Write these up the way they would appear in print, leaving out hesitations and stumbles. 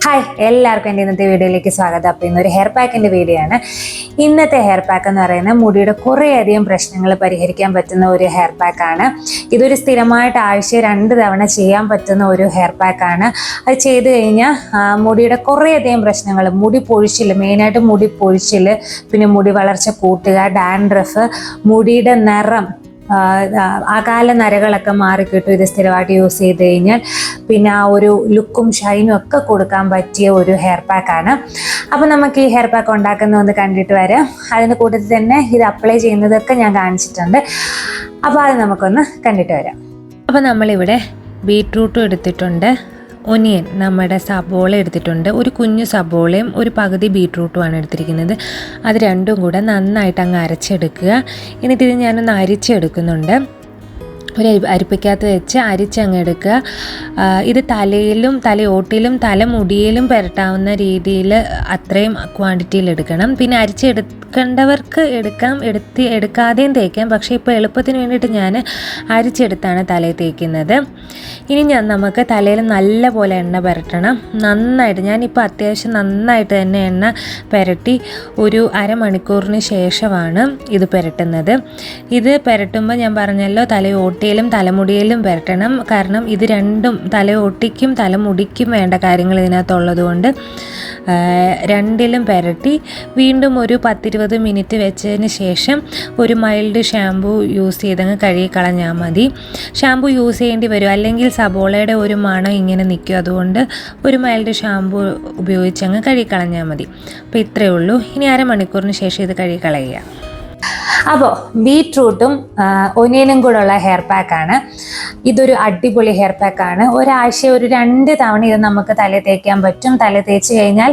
Hi എല്ലാവർക്കും എൻ്റെ ഇന്നത്തെ വീഡിയോയിലേക്ക് സ്വാഗതം. അപ്പോൾ ഇന്നൊരു ഹെയർ പാക്കിൻ്റെ വീഡിയോ ആണ്. ഇന്നത്തെ ഹെയർ പാക്ക് എന്ന് പറയുന്നത് മുടിയുടെ കുറേയധികം പ്രശ്നങ്ങൾ പരിഹരിക്കാൻ പറ്റുന്ന ഒരു ഹെയർ പാക്കാണ്. ഇതൊരു സ്ഥിരമായിട്ട് ആഴ്ച 2 തവണ ചെയ്യാൻ പറ്റുന്ന ഒരു ഹെയർ പാക്കാണ്. അത് ചെയ്ത് കഴിഞ്ഞാൽ മുടിയുടെ കുറേയധികം പ്രശ്നങ്ങൾ, മുടി പൊഴിച്ചിൽ, മെയിനായിട്ട് മുടി പൊഴിച്ചിൽ, പിന്നെ മുടി വളർച്ച കൂട്ടുക, ഡാൻഡ്രഫ്, മുടിയുടെ നിറം, അകാല നരകളൊക്കെ മാറിക്കിട്ടും ഇത് സ്ഥിരമായിട്ട് യൂസ് ചെയ്ത് കഴിഞ്ഞാൽ. പിന്നെ ആ ഒരു ലുക്കും ഷൈനും ഒക്കെ കൊടുക്കാൻ പറ്റിയ ഒരു ഹെയർ പാക്കാണ്. അപ്പോൾ നമുക്ക് ഈ ഹെയർ പാക്ക് ഉണ്ടാക്കുന്ന ഒന്ന് കണ്ടിട്ട് വരാം. അതിൻ്റെ കൂട്ടത്തിൽ തന്നെ ഇത് അപ്ലൈ ചെയ്യുന്നതൊക്കെ ഞാൻ കാണിച്ചിട്ടുണ്ട്. അപ്പോൾ അത് നമുക്കൊന്ന് കണ്ടിട്ട് വരാം. അപ്പോൾ നമ്മളിവിടെ ബീട്രൂട്ടും എടുത്തിട്ടുണ്ട്, ഒനിയൻ, നമ്മുടെ സബോള എടുത്തിട്ടുണ്ട്, ഒരു കുഞ്ഞു സബോളയും ഒരു പകുതി ബീട്രൂട്ടുമാണ് എടുത്തിരിക്കുന്നത്. അത് രണ്ടും കൂടെ നന്നായിട്ട് അങ്ങ് അരച്ചെടുക്കുക. എന്നിട്ട് ഇത് ഞാനൊന്ന് അരിച്ചെടുക്കുന്നുണ്ട്. ഒരു അരിപ്പയ്ക്കകത്ത് വെച്ച് അരിച്ചങ്ങ് എടുക്കുക. ഇത് തലയിലും തലയോട്ടിലും തലമുടിയിലും പുരട്ടാവുന്ന രീതിയിൽ അത്രയും ക്വാണ്ടിറ്റിയിൽ എടുക്കണം. പിന്നെ അരിച്ചെടുക്കേണ്ടവർക്ക് എടുക്കാതെയും തേക്കാം. പക്ഷേ ഇപ്പോൾ എളുപ്പത്തിന് വേണ്ടിയിട്ട് ഞാൻ അരിച്ചെടുത്താണ് തലയിൽ തേക്കുന്നത്. ഇനി നമുക്ക് തലയിൽ നല്ല പോലെ എണ്ണ പുരട്ടണം. നന്നായിട്ട്, ഞാനിപ്പോൾ അത്യാവശ്യം നന്നായിട്ട് തന്നെ എണ്ണ പുരട്ടി ഒരു അരമണിക്കൂറിന് ശേഷമാണ് ഇത് പുരട്ടുന്നത്. ഇത് പുരട്ടുമ്പോൾ ഞാൻ പറഞ്ഞല്ലോ, തലയോട്ടിയിലും തലമുടിയിലും പുരട്ടണം. കാരണം ഇത് രണ്ടും, തലയോട്ടിക്കും തലമുടിക്കും വേണ്ട കാര്യങ്ങൾ ഇതിനകത്തുള്ളത് കൊണ്ട് രണ്ടിലും പുരട്ടി വീണ്ടും ഒരു 10-20 മിനിറ്റ് വെച്ചതിന് ശേഷം ഒരു മൈൽഡ് ഷാമ്പൂ യൂസ് ചെയ്തങ്ങ് കഴുകി കളഞ്ഞാൽ മതി. ഷാമ്പൂ യൂസ് ചെയ്യേണ്ടി വരും, അല്ലെങ്കിൽ സബോളയുടെ ഒരു മണം ഇങ്ങനെ നിൽക്കും. അതുകൊണ്ട് ഒരു മൈൽഡ് ഷാമ്പൂ ഉപയോഗിച്ചങ്ങ് കഴുകി കളഞ്ഞാൽ മതി. അപ്പോൾ ഇത്രയേ ഉള്ളൂ. ഇനി അരമണിക്കൂറിന് ശേഷം ഇത് കഴുകി കളയുക. അപ്പോൾ ബീട്രൂട്ടും ഒനിയനും കൂടെ ഉള്ള ഹെയർ പാക്കാണ്. ഇതൊരു അടിപൊളി ഹെയർ പാക്കാണ്. ഒരാഴ്ച ഒരു 2 തവണ ഇത് നമുക്ക് തല തേക്കാൻ പറ്റും. തല തേച്ച് കഴിഞ്ഞാൽ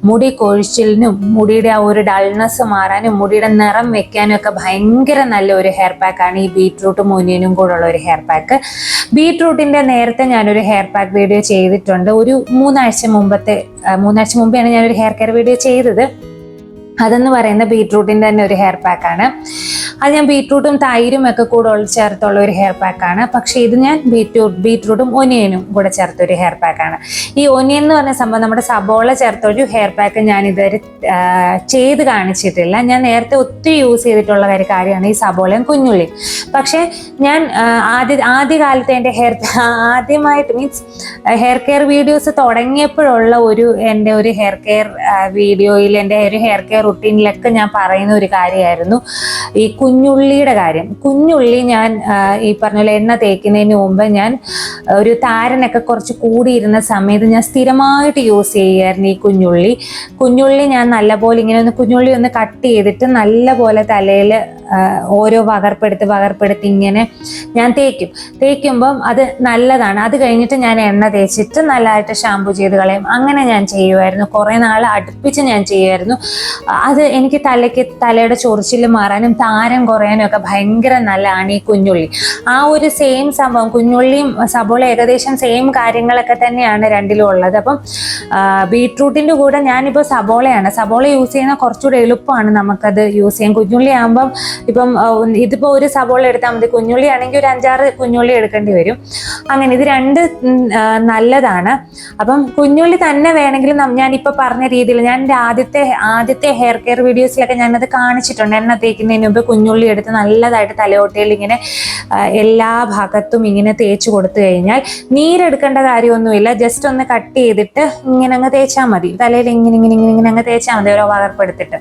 മുടി കൊഴിച്ചിലിനും മുടിയുടെ ആ ഒരു ഡൾനെസ് മാറാനും മുടിയുടെ നിറം വെക്കാനും ഒക്കെ ഭയങ്കര നല്ല ഒരു ഹെയർ പാക്കാണ് ഈ ബീട്രൂട്ടും ഒനിയനും കൂടെ ഉള്ള ഒരു ഹെയർ പാക്ക്. ബീട്രൂട്ടിൻ്റെ നേരത്തെ ഞാനൊരു ഹെയർ പാക്ക് വീഡിയോ ചെയ്തിട്ടുണ്ട്. ഒരു 3 ആഴ്ച മുമ്പെയാണ് ഞാനൊരു ഹെയർ കെയർ വീഡിയോ ചെയ്തത്. അതെന്ന് പറയുന്ന ബീട്രൂട്ടിൻ്റെ തന്നെ ഒരു ഹെയർ പാക്കാണ്. അത് ഞാൻ ബീട്രൂട്ടും തൈരും ഒക്കെ കൂടെ ചേർത്തുള്ള ഒരു ഹെയർ പാക്കാണ്. പക്ഷേ ഇത് ഞാൻ ബീട്രൂട്ടും ഒനിയനും കൂടെ ചേർത്തൊരു ഹെയർ പാക്കാണ്. ഈ ഒനിയൻ എന്ന് പറഞ്ഞ സംഭവം, നമ്മുടെ സബോള ചേർത്തൊരു ഹെയർ പാക്ക് ഞാൻ ഇതുവരെ ചെയ്ത് കാണിച്ചിട്ടില്ല. ഞാൻ നേരത്തെ ഒത്തിരി യൂസ് ചെയ്തിട്ടുള്ള ഒരു കാര്യമാണ് ഈ സബോളയും കുഞ്ഞുള്ളിയും. പക്ഷേ ഞാൻ ആദ്യകാലത്ത് എൻ്റെ ആദ്യമായിട്ട് മീൻസ് ഹെയർ കെയർ വീഡിയോസ് തുടങ്ങിയപ്പോഴുള്ള എൻ്റെ ഒരു ഹെയർ കെയർ വീഡിയോയിൽ, എൻ്റെ ഒരു ഹെയർ കെയർ റുട്ടീനിലൊക്കെ ഞാൻ പറയുന്ന ഒരു കാര്യമായിരുന്നു ഈ കുഞ്ഞുള്ളിയുടെ കാര്യം. കുഞ്ഞുള്ളി ഞാൻ ഈ പറഞ്ഞ പോലെ എണ്ണ തേക്കുന്നതിന് മുമ്പ് ഞാൻ ഒരു താരനൊക്കെ കുറച്ച് കൂടിയിരുന്ന സമയത്ത് ഞാൻ സ്ഥിരമായിട്ട് യൂസ് ചെയ്യുമായിരുന്നു ഈ കുഞ്ഞുള്ളി ഞാൻ നല്ലപോലെ ഇങ്ങനെ കുഞ്ഞുള്ളി ഒന്ന് കട്ട് ചെയ്തിട്ട് നല്ലപോലെ തലയിൽ ഓരോ പകർപ്പെടുത്തി ഇങ്ങനെ ഞാൻ തേക്കുമ്പം അത് നല്ലതാണ്. അത് കഴിഞ്ഞിട്ട് ഞാൻ എണ്ണ തേച്ചിട്ട് നല്ലതായിട്ട് ഷാമ്പു ചെയ്ത് കളയും. അങ്ങനെ ഞാൻ ചെയ്യുമായിരുന്നു. കുറേ നാൾ അടുപ്പിച്ച് ഞാൻ ചെയ്യുമായിരുന്നു. അത് എനിക്ക് തലയുടെ ചൊറിച്ചിൽ മാറാനും താരം കുറയാനും ഒക്കെ ഭയങ്കര നല്ലതാണ് ഈ കുഞ്ഞുള്ളി. ആ ഒരു സെയിം സംഭവം, കുഞ്ഞുള്ളിയും സബോള ഏകദേശം സെയിം കാര്യങ്ങളൊക്കെ തന്നെയാണ് രണ്ടിലും ഉള്ളത്. അപ്പം ബീട്രൂട്ടിൻ്റെ കൂടെ ഞാനിപ്പോൾ സബോള യൂസ് ചെയ്യുന്ന കുറച്ചുകൂടെ എളുപ്പമാണ് നമുക്കത് യൂസ് ചെയ്യാം. കുഞ്ഞുള്ളി ആകുമ്പം ഇപ്പം ഇതിപ്പോൾ ഒരു സബോള എടുത്താൽ മതി, കുഞ്ഞുള്ളി ആണെങ്കിൽ ഒരു 5-6 കുഞ്ഞുള്ളി എടുക്കേണ്ടി വരും. അങ്ങനെ ഇത് 2 നല്ലതാണ്. അപ്പം കുഞ്ഞുള്ളി തന്നെ വേണമെങ്കിലും ഞാനിപ്പോൾ പറഞ്ഞ രീതിയിൽ ഞാൻ എൻ്റെ ആദ്യത്തെ ഹെയർ കെയർ വീഡിയോസിലൊക്കെ ഞാനത് കാണിച്ചിട്ടുണ്ട്. എണ്ണ തേക്കുന്നതിന് മുമ്പ് കുഞ്ഞുള്ളി എടുത്ത് നല്ലതായിട്ട് തലയോട്ടയിൽ ഇങ്ങനെ എല്ലാ ഭാഗത്തും ഇങ്ങനെ തേച്ച് കൊടുത്തു കഴിഞ്ഞാൽ നീരെടുക്കേണ്ട കാര്യമൊന്നുമില്ല. ജസ്റ്റ് ഒന്ന് കട്ട് ചെയ്തിട്ട് ഇങ്ങനെ അങ്ങ് തേച്ചാൽ മതി. തലയിൽ ഇങ്ങനെ അങ്ങ് തേച്ചാൽ മതി, ഓരോ പകർപ്പെടുത്തിട്ട്.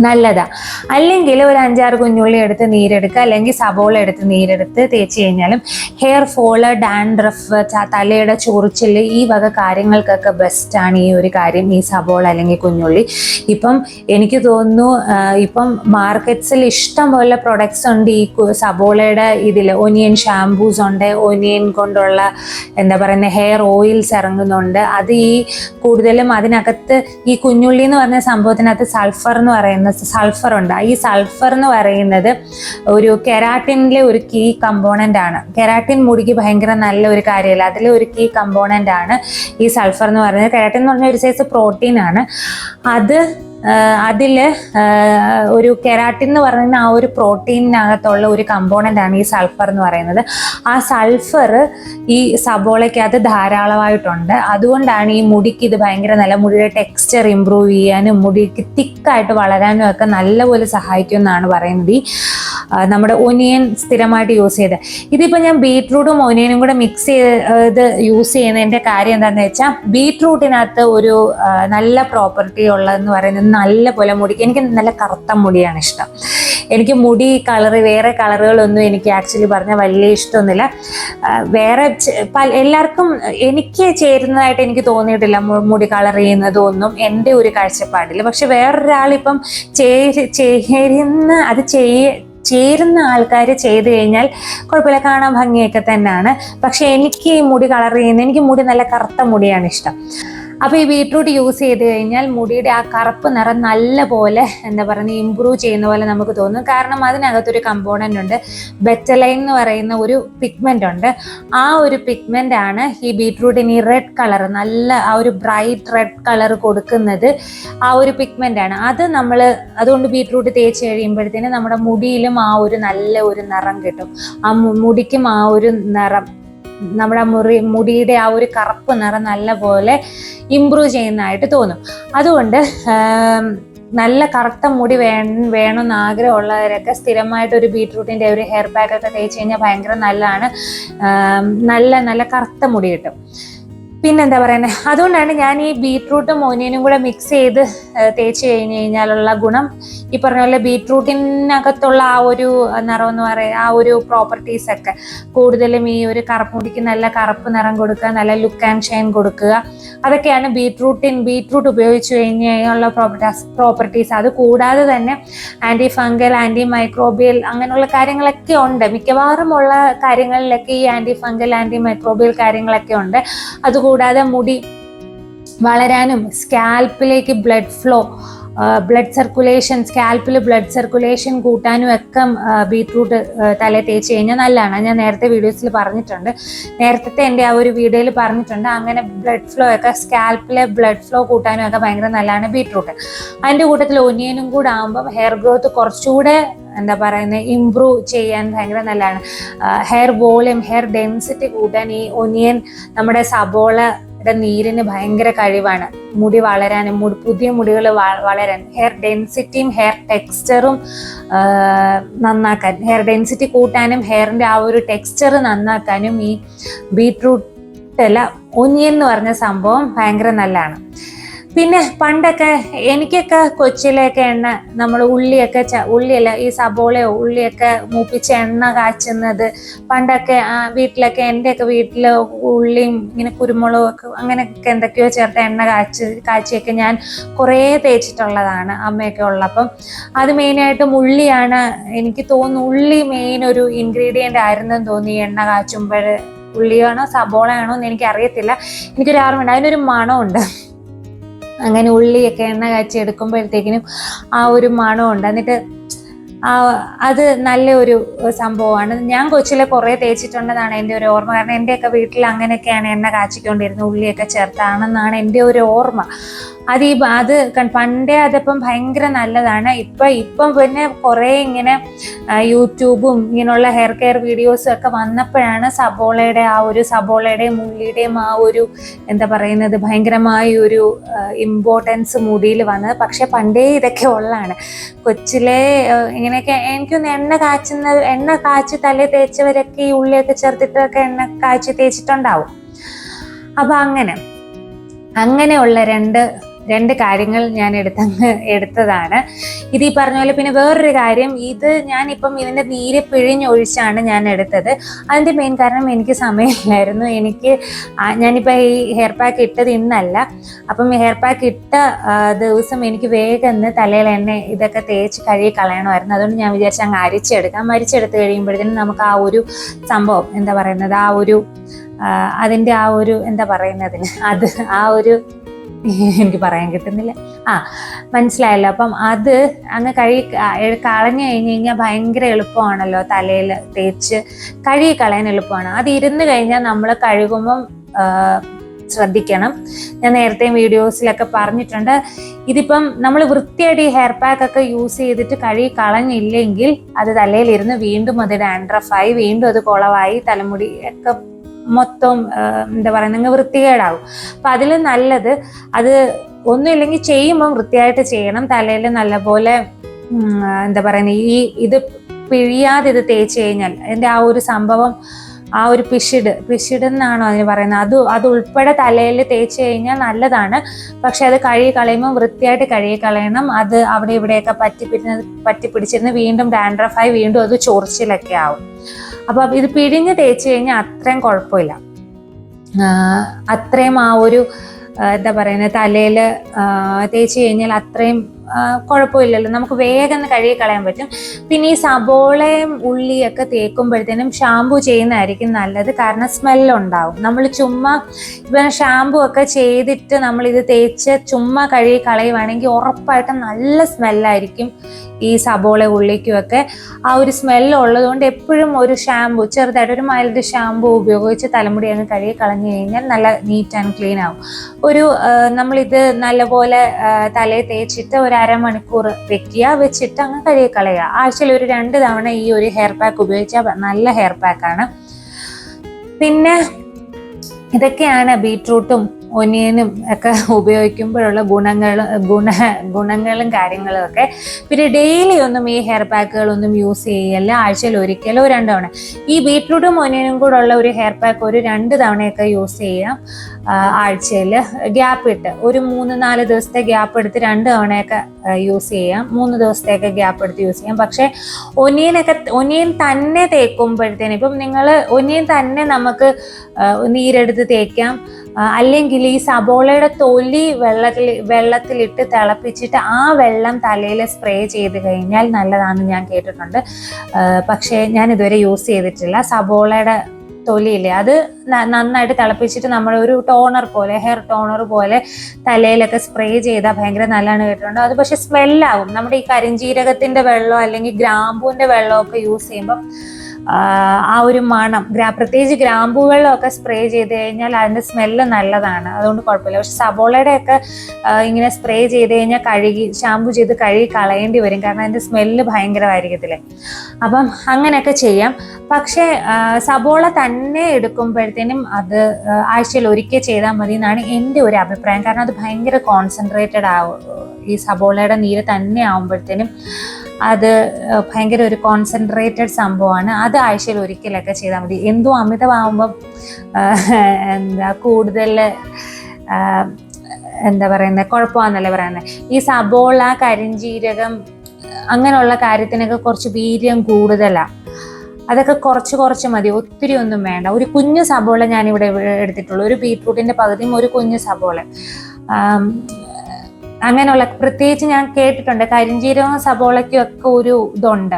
നല്ലതാ. അല്ലെങ്കിൽ ഒരു 5-6 കുഞ്ഞുള്ളി എടുത്ത് നീരെടുക്കുക, അല്ലെങ്കിൽ സബോള എടുത്ത് നീരെടുത്ത് തേച്ച് കഴിഞ്ഞാലും ഹെയർ ഫോള്, ഡാൻഡ്രഫ്, തലയുടെ ചൊറിച്ചിൽ, ഈ വക കാര്യങ്ങൾക്കൊക്കെ ബെസ്റ്റാണ് ഈ ഒരു കാര്യം, ഈ സബോള അല്ലെങ്കിൽ കുഞ്ഞുള്ളി. ഇപ്പം എനിക്ക് തോന്നുന്നു ഇപ്പം മാർക്കറ്റ്സിൽ ഇഷ്ടം പോലെ പ്രൊഡക്ട്സ് ഉണ്ട് ഈ സബോളയുടെ ഇതിൽ. ഒനിയൻ ഷാംപൂസ് ഉണ്ട്, ഒനിയൻ കൊണ്ടുള്ള എന്താ പറയുന്ന ഹെയർ ഓയിൽസ് ഇറങ്ങുന്നുണ്ട്. അത് ഈ കൂടുതലും അതിനകത്ത് ഈ കുഞ്ഞുള്ളി എന്ന് പറഞ്ഞ സംഭവത്തിനകത്ത് സൾഫർ ഉണ്ട്. ഈ സൾഫർ എന്ന് പറയുന്നത് ഒരു കെരാട്ടിനിലെ ഒരു കീ കമ്പോണന്റ് ആണ്. കെരാട്ടിൻ മുടിക്ക് ഭയങ്കര നല്ല ഒരു കാര്യമല്ല, അതിലെ ഒരു കീ കമ്പോണന്റ് ആണ് ഈ സൾഫർ എന്ന് പറയുന്നത്. കെരാട്ടിൻ എന്ന് പറഞ്ഞ ഒരു സൈസ് പ്രോട്ടീൻ ആണ്. അത് അതിൽ ഒരു കെരാട്ടിൻ എന്ന് പറയുന്ന ആ ഒരു പ്രോട്ടീനകത്തുള്ള ഒരു കമ്പോണൻ്റ് ആണ് ഈ സൾഫർ എന്ന് പറയുന്നത്. ആ സൾഫർ ഈ സബോളയ്ക്കകത്ത് ധാരാളമായിട്ടുണ്ട്. അതുകൊണ്ടാണ് ഈ മുടിക്ക് ഇത് ഭയങ്കര നല്ല, മുടിയുടെ ടെക്സ്ചർ ഇമ്പ്രൂവ് ചെയ്യാനും മുടിക്ക് തിക്കായിട്ട് വളരാനും ഒക്കെ നല്ലപോലെ സഹായിക്കും എന്നാണ് പറയുന്നത് ഈ നമ്മുടെ ഒനിയൻ സ്ഥിരമായിട്ട് യൂസ് ചെയ്ത്. ഇതിപ്പോൾ ഞാൻ ബീട്രൂട്ടും ഒനിയനും കൂടെ മിക്സ് ചെയ്ത് യൂസ് ചെയ്യുന്നതിൻ്റെ കാര്യം എന്താണെന്ന് വെച്ചാൽ, ബീട്രൂട്ടിനകത്ത് ഒരു നല്ല പ്രോപ്പർട്ടി ഉള്ളതെന്ന് പറയുന്നത് നല്ല പോലെ മുടിക്ക്, എനിക്ക് നല്ല കറുത്ത മുടിയാണ് ഇഷ്ടം. എനിക്ക് മുടി കളറ് വേറെ കളറുകളൊന്നും എനിക്ക് ആക്ച്വലി പറഞ്ഞാൽ വലിയ ഇഷ്ടമൊന്നുമില്ല. വേറെ എല്ലാവർക്കും എനിക്ക് ചേരുന്നതായിട്ട് എനിക്ക് തോന്നിയിട്ടില്ല മുടി കളർ ചെയ്യുന്നതൊന്നും എൻ്റെ ഒരു കാഴ്ചപ്പാടിൽ. പക്ഷെ വേറൊരാളിപ്പം ചേരുന്ന ആൾക്കാർ ചെയ്ത് കഴിഞ്ഞാൽ കുഴപ്പമില്ല, കാണാൻ ഭംഗിയൊക്കെ തന്നെയാണ്. പക്ഷെ എനിക്ക് മുടി കളർ ചെയ്യുന്ന, എനിക്ക് മുടി നല്ല കറുത്ത മുടിയാണ് ഇഷ്ടം. അപ്പോൾ ഈ ബീട്രൂട്ട് യൂസ് ചെയ്ത് കഴിഞ്ഞാൽ മുടിയുടെ ആ കറുപ്പ് നിറം നല്ല പോലെ എന്താ പറയുക ഇമ്പ്രൂവ് ചെയ്യുന്ന പോലെ നമുക്ക് തോന്നും. കാരണം അതിനകത്തൊരു കമ്പോണൻ്റ് ഉണ്ട്, ബെറ്റലൈൻ എന്ന് പറയുന്ന ഒരു പിഗ്മെൻ്റ് ഉണ്ട്. ആ ഒരു പിഗ്മെൻ്റ് ആണ് ഈ ബീട്രൂട്ടിന് ഈ റെഡ് കളർ, നല്ല ആ ഒരു ബ്രൈറ്റ് റെഡ് കളർ കൊടുക്കുന്നത് ആ ഒരു പിഗ്മെൻ്റ് ആണ്. അതുകൊണ്ട് ബീട്രൂട്ട് തേച്ച് കഴിയുമ്പോഴത്തേന് നമ്മുടെ മുടിയിലും ആ ഒരു നല്ല ഒരു നിറം കിട്ടും. ആ മുടിക്കും ആ ഒരു നിറം, നമ്മുടെ മുടിയുടെ ആ ഒരു കറുപ്പ് നിറം നല്ല പോലെ ഇമ്പ്രൂവ് ചെയ്യുന്നതായിട്ട് തോന്നും. അതുകൊണ്ട് നല്ല കറുത്ത മുടി വേണമെന്ന് ആഗ്രഹമുള്ളവരൊക്കെ സ്ഥിരമായിട്ട് ഒരു ബീട്രൂട്ടിൻ്റെ ഒരു ഹെയർ പാക്കൊക്കെ തേച്ച് കഴിഞ്ഞാൽ ഭയങ്കര നല്ലതാണ്. നല്ല കറുത്ത മുടി കിട്ടും. പിന്നെന്താ പറയുന്നത്, അതുകൊണ്ടാണ് ഞാൻ ഈ ബീട്രൂട്ടും ഒനിയനും കൂടെ മിക്സ് ചെയ്ത് തേച്ച് കഴിഞ്ഞ് കഴിഞ്ഞാലുള്ള ഗുണം, ഈ പറഞ്ഞ പോലെ ബീട്രൂട്ടിനകത്തുള്ള ആ ഒരു നിറം എന്ന് പറയുക, ആ ഒരു പ്രോപ്പർട്ടീസൊക്കെ കൂടുതലും ഈ ഒരു കറുപ്പ് മുടിക്ക് നല്ല കറുപ്പ് നിറം കൊടുക്കുക, നല്ല ലുക്ക് ആൻഡ് ഷൈൻ കൊടുക്കുക, അതൊക്കെയാണ് ബീട്രൂട്ട് ഉപയോഗിച്ച് കഴിഞ്ഞുള്ള പ്രോപ്പർട്ടീസ്. അത് കൂടാതെ തന്നെ ആൻറ്റി ഫംഗൽ, ആൻറ്റി മൈക്രോബിയൽ അങ്ങനെയുള്ള കാര്യങ്ങളൊക്കെ ഉണ്ട്. മിക്കവാറുമുള്ള കാര്യങ്ങളിലൊക്കെ ഈ ആൻറ്റി ഫംഗൽ, ആൻറ്റി മൈക്രോബിയൽ കാര്യങ്ങളൊക്കെ ഉണ്ട്. അതുകൂടാതെ മുടി വളരാനും സ്കാൽപ്പിലേക്ക് സ്കാൽപ്പിൽ ബ്ലഡ് സർക്കുലേഷൻ കൂട്ടാനും ഒക്കെ ബീട്രൂട്ട് തലേ തേച്ച് കഴിഞ്ഞാൽ നല്ലതാണ്. ഞാൻ നേരത്തെ വീഡിയോസിൽ പറഞ്ഞിട്ടുണ്ട്, നേരത്തെ എൻ്റെ ആ ഒരു വീഡിയോയിൽ പറഞ്ഞിട്ടുണ്ട്. അങ്ങനെ സ്കാൽപ്പിലെ ബ്ലഡ് ഫ്ലോ കൂട്ടാനും ഒക്കെ ഭയങ്കര നല്ലതാണ് ബീട്രൂട്ട്. അതിൻ്റെ കൂട്ടത്തിൽ ഒനിയനും കൂടെ ആകുമ്പം ഹെയർ ഗ്രോത്ത് കുറച്ചുകൂടെ എന്താ പറയുന്നത് ഇമ്പ്രൂവ് ചെയ്യാൻ ഭയങ്കര നല്ലതാണ്. ഹെയർ വോളിയം, ഹെയർ ഡെൻസിറ്റി കൂട്ടാൻ ഈ ഒനിയൻ, നമ്മുടെ സബോളയുടെ നീരിന് ഭയങ്കര കഴിവാണ് മുടി വളരാനും, പുതിയ മുടികൾ വളരാൻ, ഹെയർ ഡെൻസിറ്റിയും ഹെയർ ടെക്സ്ചറും നന്നാക്കാൻ, ഹെയർ ഡെൻസിറ്റി കൂട്ടാനും ഹെയറിൻ്റെ ആ ഒരു ടെക്സ്ചർ നന്നാക്കാനും ഈ ഒനിയൻ എന്ന് പറഞ്ഞ സംഭവം ഭയങ്കര നല്ലതാണ്. പിന്നെ പണ്ടൊക്കെ എനിക്കൊക്കെ കൊച്ചിയിലൊക്കെ നമ്മൾ ഉള്ളിയല്ല ഈ സബോളയോ ഉള്ളിയൊക്കെ മൂപ്പിച്ച് എണ്ണ കാച്ചുന്നത് പണ്ടൊക്കെ വീട്ടിലൊക്കെ, എൻ്റെയൊക്കെ വീട്ടിൽ ഉള്ളിയും ഇങ്ങനെ കുരുമുളകൊക്കെ അങ്ങനെയൊക്കെ എന്തൊക്കെയോ ചേർത്ത് എണ്ണ കാച്ചിയൊക്കെ ഞാൻ കുറേ തേച്ചിട്ടുള്ളതാണ് അമ്മയൊക്കെ ഉള്ളപ്പം. അത് മെയിനായിട്ടും ഉള്ളിയാണ് എനിക്ക് തോന്നുന്നു, ഉള്ളി മെയിൻ ഒരു ഇൻഗ്രീഡിയൻ്റ് ആയിരുന്നെന്ന് തോന്നി എണ്ണ കാച്ചുമ്പോൾ. ഉള്ളിയാണോ സബോളയാണോ എന്ന് എനിക്കറിയത്തില്ല, എനിക്കൊരു ഓർമ്മയുണ്ട്, അതിനൊരു മണമുണ്ട്. അങ്ങനെ ഉള്ളിയൊക്കെ എണ്ണ കാച്ചി എടുക്കുമ്പോഴത്തേക്കിനും ആ ഒരു മണമുണ്ട്. എന്നിട്ട് അത് നല്ലൊരു സംഭവമാണ്. ഞാൻ കൊച്ചിലെ കുറേ തേച്ചിട്ടുണ്ടെന്നാണ് എൻ്റെ ഒരു ഓർമ്മ. കാരണം എൻ്റെയൊക്കെ വീട്ടിൽ അങ്ങനെയൊക്കെയാണ് എണ്ണ കാച്ചിക്കൊണ്ടിരുന്നത്, ഉള്ളിയൊക്കെ ചേർത്താണെന്നാണ് എൻ്റെ ഒരു ഓർമ്മ. അത് പണ്ടേ അതിപ്പം ഭയങ്കര നല്ലതാണ്. ഇപ്പം പിന്നെ കുറേ ഇങ്ങനെ യൂട്യൂബും ഇങ്ങനെയുള്ള ഹെയർ കെയർ വീഡിയോസും ഒക്കെ വന്നപ്പോഴാണ് സബോളയുടെയും ഉള്ളിയുടെയും ആ ഒരു എന്താ പറയുന്നത് ഭയങ്കരമായ ഒരു ഇമ്പോർട്ടൻസ് മുടിയിൽ വന്നത്. പക്ഷെ പണ്ടേ ഇതൊക്കെ ഉള്ളതാണ്. കൊച്ചിലെ ഇങ്ങനെയൊക്കെ എനിക്കൊന്ന് എണ്ണ കാച്ചി തലേ തേച്ചവരൊക്കെ ഈ ഉള്ളിയൊക്കെ ചേർത്തിട്ടൊക്കെ എണ്ണ കാച്ചി തേച്ചിട്ടുണ്ടാവും. അപ്പം അങ്ങനെയുള്ള രണ്ട് കാര്യങ്ങൾ ഞാൻ എടുത്തതാണ്. ഇത് ഈ പറഞ്ഞ പോലെ. പിന്നെ വേറൊരു കാര്യം, ഇത് ഞാനിപ്പം ഇതിൻ്റെ നീര് പിഴിഞ്ഞൊഴിച്ചാണ് ഞാൻ എടുത്തത്. അതിൻ്റെ മെയിൻ കാരണം എനിക്ക് സമയമില്ലായിരുന്നു. ഞാനിപ്പോൾ ഈ ഹെയർ പാക്ക് ഇട്ടത് ഇന്നല്ല. അപ്പം ഹെയർ പാക്ക് ഇട്ട ദിവസം എനിക്ക് വേഗം തലയിൽ ഇതൊക്കെ തേച്ച് കഴുകി കളയണമായിരുന്നു. അതുകൊണ്ട് ഞാൻ വിചാരിച്ചു അങ്ങ് അരിച്ചെടുത്ത് കഴിയുമ്പോഴത്തേനും നമുക്ക് ആ ഒരു സംഭവം എന്താ പറയുന്നത്, അതിൻ്റെ ആ ഒരു എന്താ പറയുന്നതിന് എനിക്ക് പറയാൻ കിട്ടുന്നില്ല, മനസ്സിലായല്ലോ. അപ്പം അത് അങ്ങ് കളഞ്ഞു കഴിഞ്ഞ് കഴിഞ്ഞാൽ ഭയങ്കര എളുപ്പമാണല്ലോ, തലയിൽ തേച്ച് കഴുകി കളയാൻ എളുപ്പമാണ്. അത് ഇരുന്ന് കഴിഞ്ഞാൽ നമ്മൾ കഴുകുമ്പം ശ്രദ്ധിക്കണം. ഞാൻ നേരത്തെ വീഡിയോസിലൊക്കെ പറഞ്ഞിട്ടുണ്ട്. ഇതിപ്പം നമ്മൾ വൃത്തിയായിട്ട് ഈ ഹെയർ പാക്ക് ഒക്കെ യൂസ് ചെയ്തിട്ട് കഴുകി കളഞ്ഞില്ലെങ്കിൽ അത് തലയിലിരുന്ന് വീണ്ടും അത് ഡാൻഡ്രഫായി, വീണ്ടും അത് കുളവായി, തലമുടി ഒക്കെ മൊത്തം എന്താ പറയുക, നിങ്ങൾ വൃത്തികേടാവും. അപ്പം അതിൽ നല്ലത് അത് ഒന്നുമില്ലെങ്കിൽ ചെയ്യുമ്പം വൃത്തിയായിട്ട് ചെയ്യണം. തലയിൽ നല്ലപോലെ എന്താ പറയുന്നത്, ഇത് പിഴിയാതെ ഇത് തേച്ച് കഴിഞ്ഞാൽ അതിൻ്റെ ആ ഒരു സംഭവം, ആ ഒരു പിഷിഡ് എന്നാണോ അതിന് പറയുന്നത്, അത് ഉൾപ്പെടെ തലയിൽ തേച്ച് കഴിഞ്ഞാൽ നല്ലതാണ്. പക്ഷെ അത് കഴുകി കളയുമ്പോൾ വൃത്തിയായിട്ട് കഴുകി കളയണം. അത് അവിടെ ഇവിടെയൊക്കെ പറ്റി പിടിച്ചിരുന്ന് വീണ്ടും ഡാൻഡ്രഫായി വീണ്ടും അത് ചൊറിച്ചിലൊക്കെ ആവും. അപ്പം ഇത് പിഴിഞ്ഞ് തേച്ച് കഴിഞ്ഞാൽ അത്രയും കുഴപ്പമില്ല. അത്രയും ആ ഒരു എന്താ പറയുന്നത്, തലയിൽ തേച്ച് കഴിഞ്ഞാൽ അത്രയും കുഴപ്പമില്ലല്ലോ, നമുക്ക് വേഗം കഴുകി കളയാൻ പറ്റും. പിന്നെ ഈ സബോളയും ഉള്ളിയൊക്കെ തേക്കുമ്പോഴത്തേനും ഷാമ്പു ചെയ്യുന്നതായിരിക്കും നല്ലത്. കാരണം സ്മെല്ലുണ്ടാവും. നമ്മൾ ചുമ്മാ ഇപ്പം ഷാമ്പു ഒക്കെ ചെയ്തിട്ട് നമ്മളിത് തേച്ച് ചുമ്മാ കഴുകി കളയുവാണെങ്കിൽ ഉറപ്പായിട്ടും നല്ല സ്മെല്ലായിരിക്കും ഈ സബോള ഉള്ളിക്കുമൊക്കെ. ആ ഒരു സ്മെല്ല് ഉള്ളതുകൊണ്ട് എപ്പോഴും ഒരു ഷാമ്പു, ചെറുതായിട്ട് ഒരു മൈൽഡ് ഷാമ്പു ഉപയോഗിച്ച് തലമുടി അങ്ങ് കഴുകി കളഞ്ഞു കഴിഞ്ഞാൽ നല്ല നീറ്റ് ആൻഡ് ക്ലീൻ ആവും. നമ്മളിത് നല്ലപോലെ തലയിൽ തേച്ചിട്ട് ഒരു അരമണിക്കൂർ വെച്ചിട്ട് അങ്ങ് കഴുകി കളയുക. ആഴ്ചയിൽ ഒരു 2 തവണ ഈ ഒരു ഹെയർ പാക്ക് ഉപയോഗിച്ചാൽ നല്ല ഹെയർ പാക്കാണ്. പിന്നെ ഇതൊക്കെയാണ് ബീട്രൂട്ടും ഒനിയനും ഒക്കെ ഉപയോഗിക്കുമ്പോഴുള്ള ഗുണങ്ങളും കാര്യങ്ങളും ഒക്കെ. പിന്നെ ഡെയിലി ഒന്നും ഈ ഹെയർ പാക്കുകളൊന്നും യൂസ് ചെയ്യല്ല. ആഴ്ചയിൽ ഒരിക്കലോ 2 തവണ. ഈ ബീട്രൂട്ടും ഒനിയനും കൂടെ ഉള്ള ഒരു ഹെയർ പാക്ക് ഒരു 2 തവണയൊക്കെ യൂസ് ചെയ്യാം. ആഴ്ചയിൽ ഗ്യാപ്പ് ഇട്ട് ഒരു 3-4 ദിവസത്തെ ഗ്യാപ്പ് എടുത്ത് 2 തവണയൊക്കെ യൂസ് ചെയ്യാം. 3 ദിവസത്തേക്ക് ഗ്യാപ്പ് എടുത്ത് യൂസ് ചെയ്യാം. പക്ഷെ ഒനിയൻ തന്നെ തേക്കുമ്പോഴത്തേനും, ഇപ്പം നിങ്ങൾ ഒനിയൻ തന്നെ നമുക്ക് നീരെടുത്ത് തേക്കാം. അല്ലെങ്കിൽ ഈ സബോളയുടെ തൊലി വെള്ളത്തിലിട്ട് തിളപ്പിച്ചിട്ട് ആ വെള്ളം തലയിൽ സ്പ്രേ ചെയ്ത് കഴിഞ്ഞാൽ നല്ലതാണെന്ന് ഞാൻ കേട്ടിട്ടുണ്ട്. പക്ഷേ ഞാൻ ഇതുവരെ യൂസ് ചെയ്തിട്ടില്ല. സബോളയുടെ തൊലിയില്ലേ, അത് നന്നായിട്ട് തിളപ്പിച്ചിട്ട് നമ്മൾ ഒരു ടോണർ പോലെ, ഹെയർ ടോണർ പോലെ തലയിലൊക്കെ സ്പ്രേ ചെയ്താൽ ഭയങ്കര നല്ലതാണ് കേട്ടിട്ടുണ്ട്. അത് പക്ഷെ സ്മെല്ലാവും. നമ്മുടെ ഈ കരിഞ്ജീരകത്തിന്റെ വെള്ളം അല്ലെങ്കിൽ ഗ്രാമ്പൂവിന്റെ വെള്ളമൊക്കെ യൂസ് ചെയ്യുമ്പം ആ ഒരു മണം, പ്രത്യേകിച്ച് ഗ്രാമ്പൂ വെള്ളമൊക്കെ സ്പ്രേ ചെയ്ത് കഴിഞ്ഞാൽ അതിൻ്റെ സ്മെല്ല് നല്ലതാണ്. അതുകൊണ്ട് കുഴപ്പമില്ല. പക്ഷെ സബോളയുടെ ഒക്കെ ഇങ്ങനെ സ്പ്രേ ചെയ്ത് കഴിഞ്ഞാൽ ഷാമ്പു ചെയ്ത് കഴുകി കളയേണ്ടി വരും. കാരണം അതിൻ്റെ സ്മെല്ല് ഭയങ്കരമായിരിക്കത്തില്ലേ. അപ്പം അങ്ങനെയൊക്കെ ചെയ്യാം. പക്ഷേ സബോള തന്നെ എടുക്കുമ്പോഴത്തേനും അത് ആഴ്ചയിൽ ഒരിക്കൽ ചെയ്താൽ മതി എന്നാണ് എൻ്റെ ഒരു അഭിപ്രായം. കാരണം അത് ഭയങ്കര കോൺസെൻട്രേറ്റഡ് ആവും. ഈ സബോളയുടെ നീര് തന്നെ ആവുമ്പോഴത്തേനും അത് ഭയങ്കര ഒരു കോൺസെൻട്രേറ്റഡ് സംഭവമാണ്. അത് ആഴ്ചയിൽ ഒരിക്കലൊക്കെ ചെയ്താൽ മതി. എന്തോ അമിതമാകുമ്പം കൂടുതൽ എന്താ പറയുന്നത്, കുഴപ്പമാണെന്നല്ലേ പറയുന്നത്. ഈ സബോള, കരിഞ്ജീരകം അങ്ങനെയുള്ള കാര്യത്തിനൊക്കെ കുറച്ച് വീര്യം കൂടുതലാണ്. അതൊക്കെ കുറച്ച് മതി, ഒത്തിരി ഒന്നും വേണ്ട. ഒരു കുഞ്ഞു സബോള ഞാനിവിടെ എടുത്തിട്ടുള്ളൂ. ഒരു ബീട്രൂട്ടിന്റെ പകുതിയും ഒരു കുഞ്ഞു സബോള. അങ്ങനെയുള്ള പ്രത്യേകിച്ച് ഞാൻ കേട്ടിട്ടുണ്ട് കരിഞ്ജീരകവും സബോളയ്ക്കും ഒക്കെ ഒരു ഇതുണ്ട്,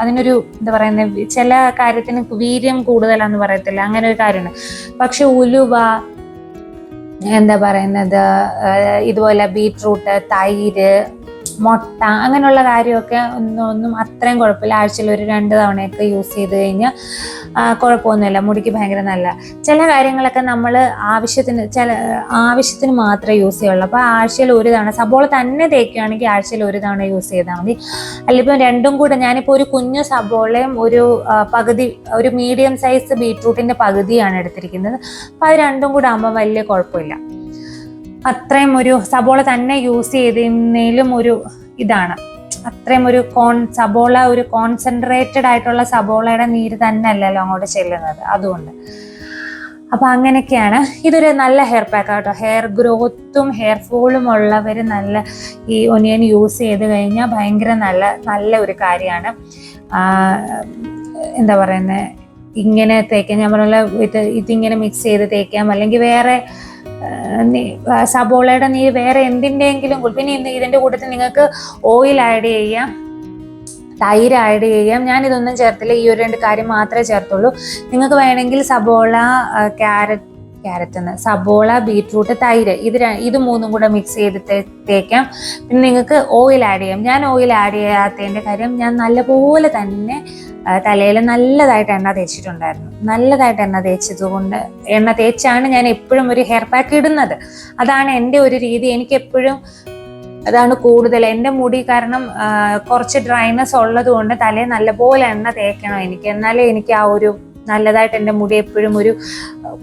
അതിനൊരു എന്താ പറയുന്നത്, ചില കാര്യത്തിന് വീര്യം കൂടുതലാന്ന് പറയത്തില്ല, അങ്ങനെ ഒരു കാര്യമുണ്ട്. പക്ഷെ ഉലുവ, എന്താ പറയുന്നത്, ഇതുപോലെ ബീട്രൂട്ട്, തൈര്, മുട്ട അങ്ങനെയുള്ള കാര്യമൊക്കെ ഒന്നും അത്രയും കുഴപ്പമില്ല. ആഴ്ചയിൽ ഒരു 2 തവണയൊക്കെ യൂസ് ചെയ്ത് കഴിഞ്ഞാൽ കുഴപ്പമൊന്നുമില്ല. മുടിക്ക് ഭയങ്കര നല്ല. ചില കാര്യങ്ങളൊക്കെ നമ്മൾ ആവശ്യത്തിന് മാത്രമേ യൂസ് ചെയ്യുള്ളൂ. അപ്പോൾ ആഴ്ചയിൽ 1 തവണ സബോള തന്നെ തേക്കുകയാണെങ്കിൽ ആഴ്ചയിൽ 1 തവണ യൂസ് ചെയ്താൽ മതി. അല്ലിപ്പം രണ്ടും കൂടെ, ഞാനിപ്പോൾ ഒരു കുഞ്ഞു സബോളയും ഒരു മീഡിയം സൈസ് ബീട്രൂട്ടിന്റെ പകുതിയാണ് എടുത്തിരിക്കുന്നത്. അപ്പോൾ അത് രണ്ടും കൂടെ ആകുമ്പോൾ വലിയ കുഴപ്പമില്ല. അത്രയും ഒരു സബോള തന്നെ യൂസ് ചെയ്തതിലും ഒരു ഇതാണ്, അത്രയും ഒരു സബോള ഒരു കോൺസെൻട്രേറ്റഡ് ആയിട്ടുള്ള സബോളയുടെ നീര് തന്നെ അല്ലല്ലോ അങ്ങോട്ട് ചെല്ലുന്നത്. അതുകൊണ്ട് അപ്പൊ അങ്ങനെയൊക്കെയാണ്. ഇതൊരു നല്ല ഹെയർ പാക്ക് ആട്ടോ. ഹെയർ ഗ്രോത്തും ഹെയർ ഫോളും ഉള്ളവർ നല്ല ഈ ഒനിയൻ യൂസ് ചെയ്ത് കഴിഞ്ഞാൽ ഭയങ്കര നല്ല ഒരു കാര്യമാണ്. എന്താ പറയുന്നത്, ഇങ്ങനെ തേക്കാം. ഞാൻ പറഞ്ഞ ഇതിങ്ങനെ മിക്സ് ചെയ്ത് തേക്കാം. അല്ലെങ്കിൽ വേറെ സബോളയുടെ നീര് വേറെ എന്തിൻ്റെയെങ്കിലും. പിന്നെ ഇതിൻ്റെ കൂട്ടത്തിൽ നിങ്ങൾക്ക് ഓയിൽ ആഡ് ചെയ്യാം, തൈര് ആഡ് ചെയ്യാം. ഞാനിതൊന്നും ചേർത്തില്ല, ഈ ഒരു 2 കാര്യം മാത്രമേ ചേർത്തുള്ളൂ. നിങ്ങൾക്ക് വേണമെങ്കിൽ സബോള, സബോള, ബീട്രൂട്ട്, തൈര് ഇത് 3ഉം കൂടെ മിക്സ് ചെയ്ത് തേക്കാം. പിന്നെ നിങ്ങൾക്ക് ഓയിൽ ആഡ് ചെയ്യാം. ഞാൻ ഓയിൽ ആഡ് ചെയ്യാത്തതിൻ്റെ കാര്യം, ഞാൻ നല്ലപോലെ തന്നെ തലയിൽ നല്ലതായിട്ട് എണ്ണ തേച്ചിട്ടുണ്ടായിരുന്നു. നല്ലതായിട്ട് എണ്ണ തേച്ചാണ് ഞാൻ എപ്പോഴും ഒരു ഹെയർ പാക്ക് ഇടുന്നത്. അതാണ് എൻ്റെ ഒരു രീതി. എനിക്ക് എപ്പോഴും അതാണ് കൂടുതൽ. എൻ്റെ മുടി കാരണം കുറച്ച് ഡ്രൈനെസ് ഉള്ളത് കൊണ്ട് തലയിൽ നല്ലപോലെ എണ്ണ തേക്കണം എനിക്ക്. എന്നാലേ എനിക്ക് ആ ഒരു നല്ലതായിട്ട് എൻ്റെ മുടി എപ്പോഴും ഒരു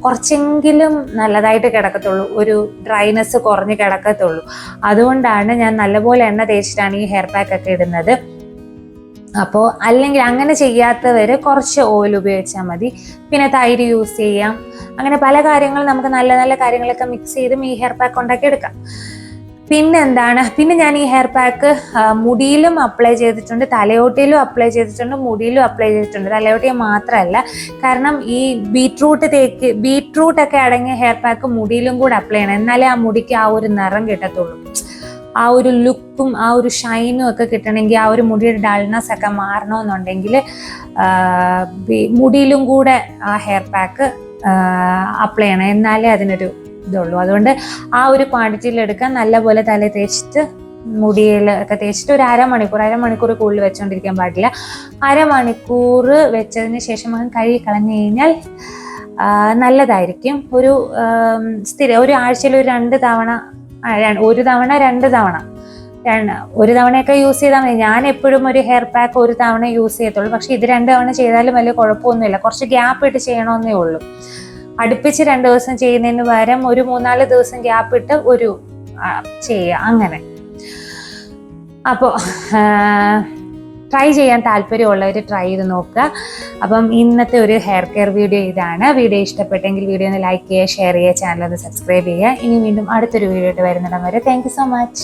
കുറച്ചെങ്കിലും നല്ലതായിട്ട് കിടക്കത്തുള്ളൂ, ഒരു ഡ്രൈനെസ് കുറഞ്ഞ് കിടക്കത്തുള്ളൂ. അതുകൊണ്ടാണ് ഞാൻ നല്ലപോലെ എണ്ണ തേച്ചിട്ടാണ് ഈ ഹെയർ പാക്ക് ഒക്കെ ഇടുന്നത്. അപ്പോൾ അല്ലെങ്കിൽ അങ്ങനെ ചെയ്യാത്തവർ കുറച്ച് ഓയിൽ ഉപയോഗിച്ചാൽ മതി. പിന്നെ തൈര് യൂസ് ചെയ്യാം. അങ്ങനെ പല കാര്യങ്ങൾ നമുക്ക് നല്ല നല്ല കാര്യങ്ങളൊക്കെ മിക്സ് ചെയ്തും ഈ ഹെയർ പാക്ക് ഉണ്ടാക്കി എടുക്കാം. പിന്നെ ഞാൻ ഈ ഹെയർ പാക്ക് മുടിയിലും അപ്ലൈ ചെയ്തിട്ടുണ്ട്, തലയോട്ടിയിലും അപ്ലൈ ചെയ്തിട്ടുണ്ട്, മുടിയിലും അപ്ലൈ ചെയ്തിട്ടുണ്ട്. തലയോട്ടിയെ മാത്രമല്ല, കാരണം ഈ ബീട്രൂട്ടൊക്കെ അടങ്ങിയ ഹെയർ പാക്ക് മുടിയിലും കൂടെ അപ്ലൈ ചെയ്യണം. എന്നാലേ ആ മുടിക്ക് ആ ഒരു നിറം കിട്ടത്തുള്ളൂ. ആ ഒരു ലുക്കും ആ ഒരു ഷൈനും ഒക്കെ കിട്ടണമെങ്കിൽ, ആ ഒരു മുടിയുടെ ഡൾനെസ് ഒക്കെ മാറണമെന്നുണ്ടെങ്കിൽ മുടിയിലും കൂടെ ആ ഹെയർ പാക്ക് അപ്ലൈ ചെയ്യണം. എന്നാലേ അതിനൊരു ഇതുള്ളൂ. അതുകൊണ്ട് ആ ഒരു ക്വാണ്ടിറ്റിയിൽ എടുക്കാൻ നല്ലപോലെ തല തേച്ചിട്ട് മുടിയിലൊക്കെ തേച്ചിട്ട് ഒരു അരമണിക്കൂർ കൂടുതൽ വെച്ചുകൊണ്ടിരിക്കാൻ പാടില്ല. അരമണിക്കൂർ വെച്ചതിന് ശേഷം കഴുകി കളഞ്ഞു കഴിഞ്ഞാൽ നല്ലതായിരിക്കും. ഒരു ഒരു ആഴ്ചയിൽ ഒരു 2 തവണ, ഒരു തവണയൊക്കെ യൂസ് ചെയ്താൽ മതി. ഞാൻ എപ്പോഴും ഒരു ഹെയർ പാക്ക് ഒരു തവണ യൂസ് ചെയ്യത്തുള്ളൂ. പക്ഷെ ഇത് 2 തവണ ചെയ്താലും വലിയ കുഴപ്പമൊന്നുമില്ല. കുറച്ച് ഗ്യാപ്പ് ഇട്ട് ചെയ്യണമെന്നേ ഉള്ളൂ. അടുപ്പിച്ച് 2 ദിവസം ചെയ്യുന്നതിന് പകരം ഒരു 3-4 ദിവസം ഗ്യാപ്പ് ഇട്ട് ചെയ്യുക അങ്ങനെ. അപ്പോൾ ട്രൈ ചെയ്യാൻ താല്പര്യമുള്ളവർ ട്രൈ ചെയ്ത് നോക്കുക. അപ്പം ഇന്നത്തെ ഒരു ഹെയർ കെയർ വീഡിയോ ഇതാണ്. വീഡിയോ ഇഷ്ടപ്പെട്ടെങ്കിൽ വീഡിയോ ഒന്ന് ലൈക്ക് ചെയ്യുക, ഷെയർ ചെയ്യുക, ചാനൽ ഒന്ന് സബ്സ്ക്രൈബ് ചെയ്യുക. ഇനി വീണ്ടും അടുത്തൊരു വീഡിയോ ആയിട്ട് വരുന്നിടം വരെ താങ്ക് യു സോ മച്ച്.